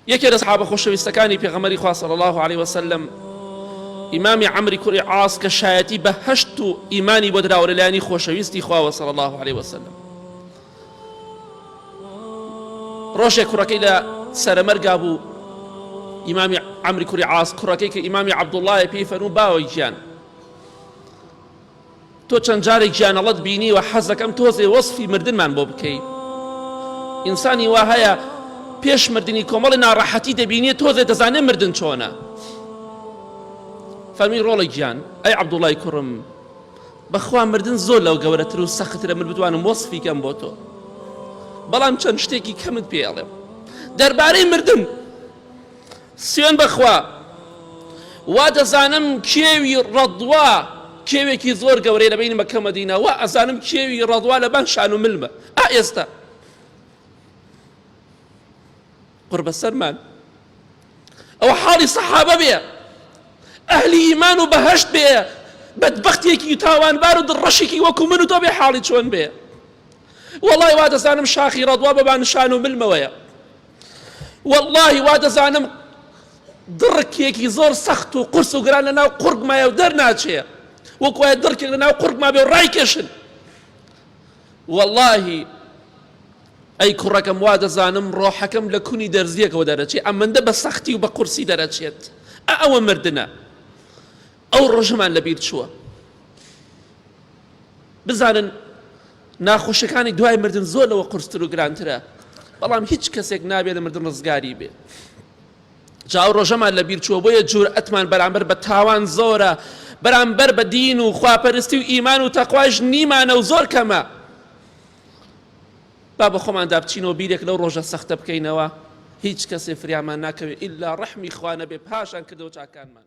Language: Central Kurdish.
یەکێ لە سەحابە خۆشەویستەکانی پێغەمبەری خوا صلی الله عليه وسلم ئیمامی عەمری کوڕی عاص کە شایەتی بە هەشت و ئیمانی بۆ دراوە لەلایەنی خۆشەویستی خواوە صلی الله عليه وسلم. ڕۆژێک کوڕەکەی لە سەرەمەرگا بوو، ئیمامی عەمری کوڕی عاص کوڕەکەی کە ئیمامی عەبدوڵڵایە پێی فەرموو باوەی گیان، تۆ چەند جارێک گیانەڵەت بینیوە حەز دەکەم تۆزێ وەسفی مردنمان بۆ بکەی. ئینسانی وا هەیە پێش مردنی کۆمەڵی ناڕەحەتی دەبینێت تۆزێ دەزانێت مردن چۆنە. فەرمی ڕۆڵی گیان، ئەی عەبدوڵڵای کوڕم، بەخوا مردن زۆر لەو گەورەتر و سەختترە، من بتوانم وەسفی کەم بۆ تۆ، بەڵام چەند شتێکی کەمت پێڵێم دەربارەی مردن. سوێن بەخوا وا دەزانم کێوی ڕەضوا کێوێکی زۆر گەورەی لە بەینی مەککە و مەدینە، وا ئەزانم کێوی ڕەضوا لە بان شان و ملمە. ئێستا قوربە سەرمان ئەوە حاڵی سەحابە بێ، ئەهلی ئیمان و بەهەشت بێ، بەدبەختێکی تاوانبار و دڕەشێکی وەکو من و تۆ بێ حاڵی چۆن بێ. وەڵڵی وا دەزانم شاخی ڕەضوا بە بان شان و ملمەوەیە، وەڵڵی وا دەزانم دڕکێکی زۆر سەخت و قورس و گران لەناو قورگمایە و دەرناچێ، وەکو وایە دڕکێک لەناو قورگما بێ و ڕایکێشن. وەڵڵاهی ئەی کوڕەکەم وا دەزانم ڕۆحەکەم لە کونی دەرزیەکەوە دەرەچێت، ئەمەندە بە سەختی و بە قورسی دەرەچێت. ئەوە مردنە. ئەو ڕۆژەمان لەبیر چووە. بزانن ناخۆشەکانی دوای مردن زۆر لەوە قورستر و گرانترە، بەڵام هیچ کەسێک نابێت لە مردن ڕزگاری بێ. جا ئەو ڕۆژەمان لەبیر چووە، بۆیە جورئەتمان بەرامبەر بە تاوان زۆرە، بەرامبەر بە دین و خواپەرستی و ئیمان و تەقواش نیمانە و زۆر کەمە. با بە خۆمان دابچینەوە بیرێک لەو ڕۆژە سەختە بکەینەوە، هیچ کەسێ فریامان ناکەوێت ئیلا ڕەحمی خوا نەبێ پاشان کردەوە چاکانمان.